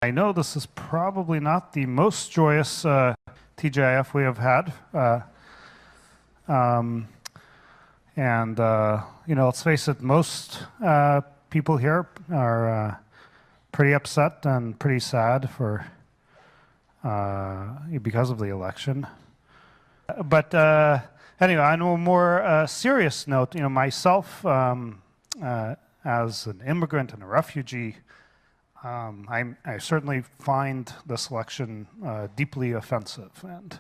I know this is probably not the most joyous TGIF we have had. Let's face it, most people here are pretty upset and pretty sad because of the election. But anyway, on a more serious note, myself as an immigrant and a refugee, I certainly find this election deeply offensive, and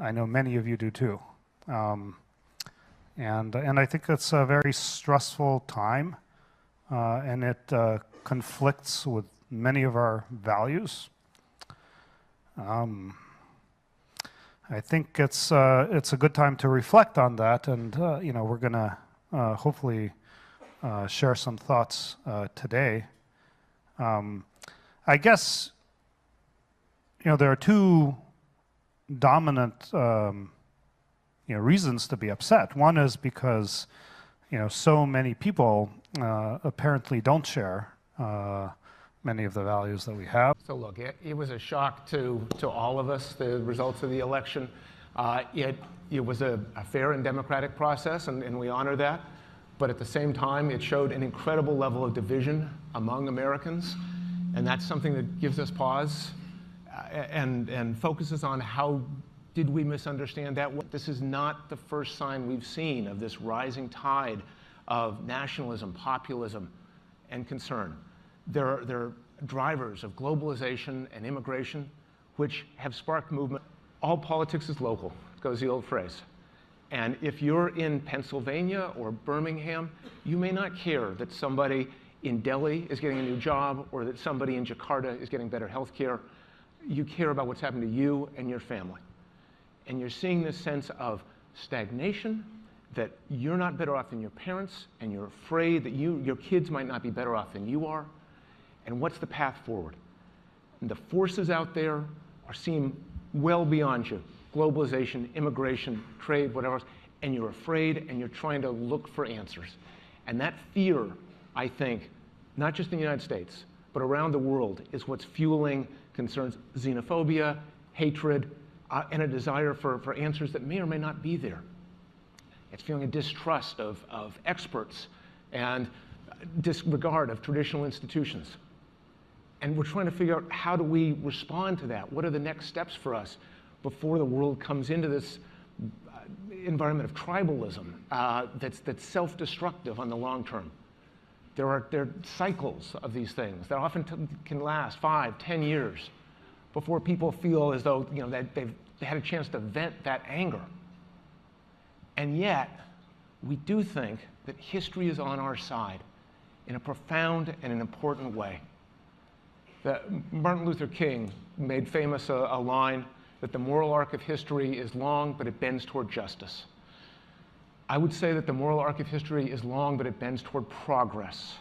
I know many of you do too. And I think it's a very stressful time, and it conflicts with many of our values. I think it's a good time to reflect on that, and we're going to hopefully share some thoughts today. I guess there are two dominant reasons to be upset. One is because so many people apparently don't share many of the values that we have. So look, it was a shock to all of us, the results of the election. It was a fair and democratic process, and we honor that. But at the same time, it showed an incredible level of division among Americans, and that's something that gives us pause and focuses on how did we misunderstand that. This is not the first sign we've seen of this rising tide of nationalism, populism, and concern. There are drivers of globalization and immigration which have sparked movement. All politics is local, goes the old phrase. And if you're in Pennsylvania or Birmingham, you may not care that somebody in Delhi is getting a new job or that somebody in Jakarta is getting better health care. You care about what's happening to you and your family. And you're seeing this sense of stagnation, that you're not better off than your parents, and you're afraid that your kids might not be better off than you are. And what's the path forward? And the forces out there seem well beyond you. Globalization, immigration, trade, whatever else, and you're afraid and you're trying to look for answers. And that fear, I think, not just in the United States, but around the world, is what's fueling concerns, xenophobia, hatred, and a desire for answers that may or may not be there. It's feeling a distrust of experts and disregard of traditional institutions. And we're trying to figure out, how do we respond to that? What are the next steps for us before the world comes into this environment of tribalism that's self-destructive on the long term? There are cycles of these things that often can last 5, 10 years before people feel as though that they've had a chance to vent that anger. And yet, we do think that history is on our side in a profound and an important way. Martin Luther King made famous a line that the moral arc of history is long, but it bends toward justice. I would say that the moral arc of history is long, but it bends toward progress.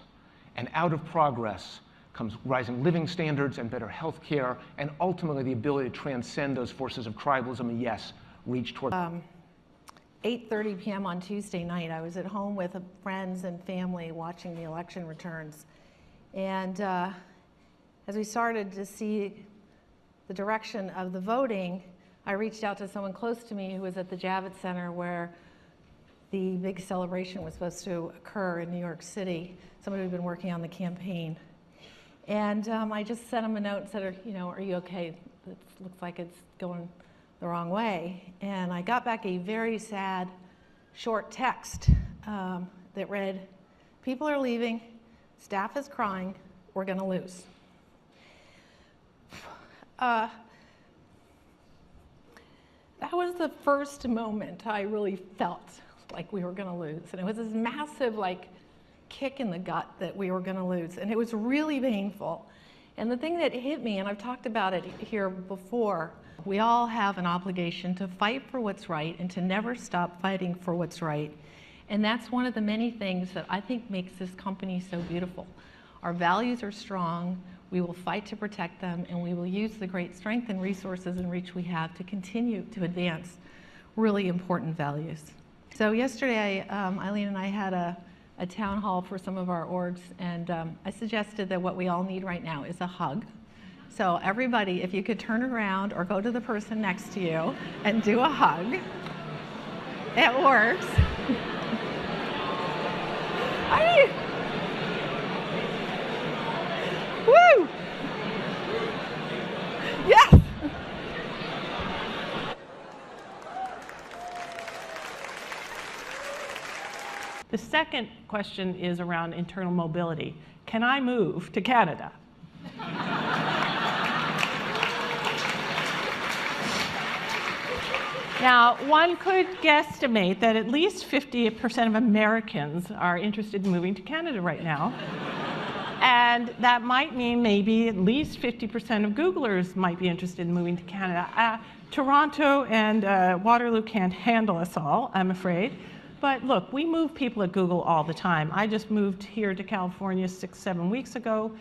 And out of progress comes rising living standards and better health care, and ultimately the ability to transcend those forces of tribalism and, yes, reach toward 8:30 p.m. on Tuesday night, I was at home with friends and family watching the election returns. And as we started to see the direction of the voting, I reached out to someone close to me who was at the Javits Center where the big celebration was supposed to occur in New York City, somebody who'd been working on the campaign. And I just sent him a note and said, are you okay? It looks like it's going the wrong way. And I got back a very sad, short text that read, "People are leaving, staff is crying, we're gonna lose." That was the first moment I really felt like we were gonna lose. And it was this massive kick in the gut that we were gonna lose. And it was really painful. And the thing that hit me, and I've talked about it here before, we all have an obligation to fight for what's right and to never stop fighting for what's right. And that's one of the many things that I think makes this company so beautiful. Our values are strong, we will fight to protect them, and we will use the great strength and resources and reach we have to continue to advance really important values. So yesterday, Eileen and I had a town hall for some of our orgs, and I suggested that what we all need right now is a hug. So everybody, if you could turn around or go to the person next to you and do a hug. It works. Woo! Yes! The second question is around internal mobility. Can I move to Canada? Now, one could guesstimate that at least 50% of Americans are interested in moving to Canada right now. And that might mean maybe at least 50% of Googlers might be interested in moving to Canada. Toronto and Waterloo can't handle us all, I'm afraid. But look, we move people at Google all the time. I just moved here to California 6-7 weeks ago.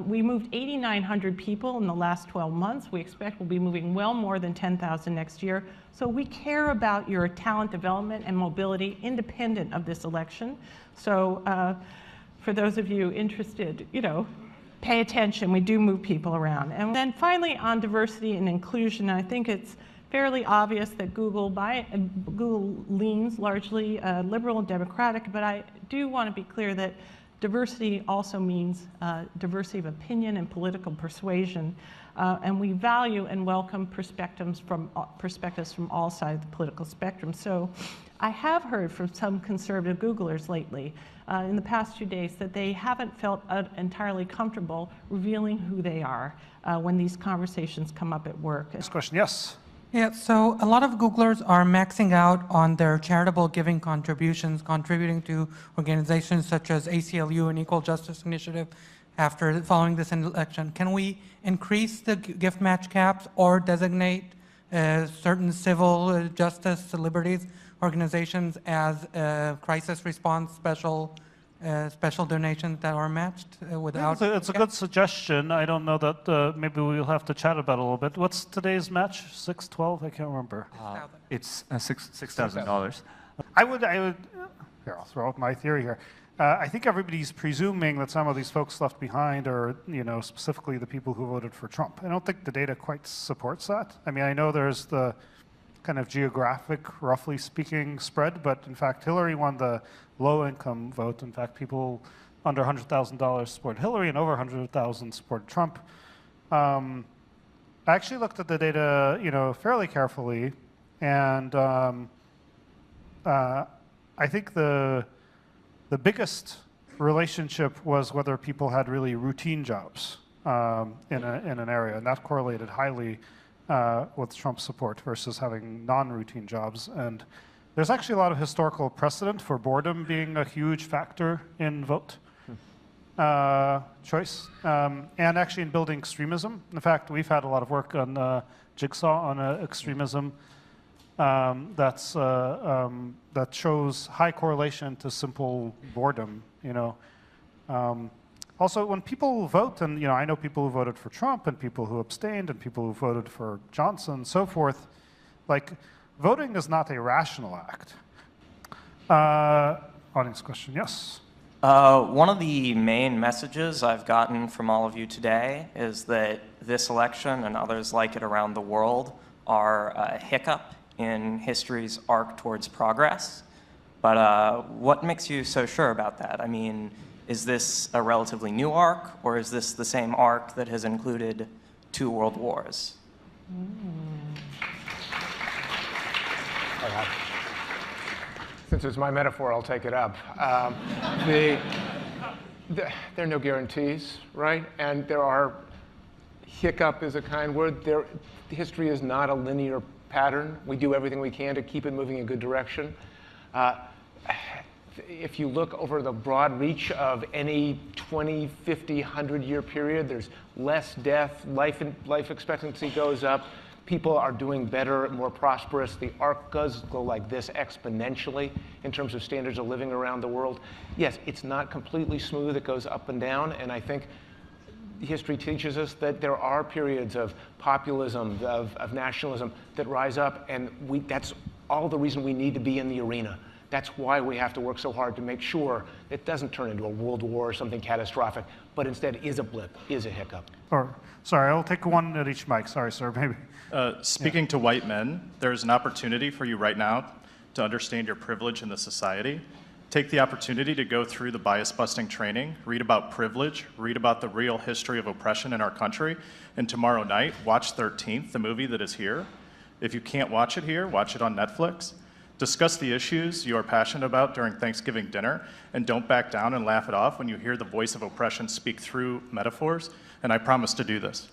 We moved 8,900 people in the last 12 months. We expect we'll be moving well more than 10,000 next year. So we care about your talent development and mobility independent of this election. So for those of you interested, pay attention. We do move people around. And then finally, on diversity and inclusion, I think it's fairly obvious that Google leans largely liberal and democratic, but I do want to be clear that diversity also means diversity of opinion and political persuasion, and we value and welcome perspectives from all sides of the political spectrum. So I have heard from some conservative Googlers lately in the past few days that they haven't felt entirely comfortable revealing who they are when these conversations come up at work. Next question, yes. Yeah, so a lot of Googlers are maxing out on their charitable giving contributions, contributing to organizations such as ACLU and Equal Justice Initiative following this election. Can we increase the gift match caps or designate certain civil justice liberties organizations as crisis response special donations that are matched without? It's a good suggestion. I don't know that maybe we'll have to chat about it a little bit. What's today's match? 612? I can't remember. It's $6,000. I would. Here, I'll throw out my theory here. I think everybody's presuming that some of these folks left behind are, specifically the people who voted for Trump. I don't think the data quite supports that. I mean, I know there's the kind of geographic, roughly speaking, spread, but in fact, Hillary won the low-income vote. In fact, people under $100,000 supported Hillary and over 100,000 supported Trump. I actually looked at the data, fairly carefully, and I think the biggest relationship was whether people had really routine jobs in an area, and that correlated highly with Trump's support versus having non-routine jobs. And there's actually a lot of historical precedent for boredom being a huge factor in vote choice, and actually in building extremism. In fact, we've had a lot of work on Jigsaw on extremism that shows high correlation to simple boredom. Also, when people vote, and I know people who voted for Trump, and people who abstained, and people who voted for Johnson, and so forth, like, voting is not a rational act. Audience question, yes? One of the main messages I've gotten from all of you today is that this election and others like it around the world are a hiccup in history's arc towards progress. But what makes you so sure about that? I mean, is this a relatively new arc, or is this the same arc that has included 2 world wars? Since it's my metaphor, I'll take it up. There are no guarantees, right? And hiccup is a kind word. History is not a linear pattern. We do everything we can to keep it moving in a good direction. If you look over the broad reach of any 20, 50, 100-year period, there's less death, life expectancy goes up, people are doing better, more prosperous. The arc does go like this exponentially in terms of standards of living around the world. Yes, it's not completely smooth, it goes up and down, and I think history teaches us that there are periods of populism, of nationalism that rise up, and that's all the reason we need to be in the arena. That's why we have to work so hard to make sure it doesn't turn into a world war or something catastrophic, but instead is a blip, is a hiccup. Or, sorry, I'll take one at each mic. Sorry, sir, maybe. Speaking to white men, there's an opportunity for you right now to understand your privilege in the society. Take the opportunity to go through the bias-busting training, read about privilege, read about the real history of oppression in our country, and tomorrow night, watch 13th, the movie that is here. If you can't watch it here, watch it on Netflix. Discuss the issues you are passionate about during Thanksgiving dinner, and don't back down and laugh it off when you hear the voice of oppression speak through metaphors, and I promise to do this.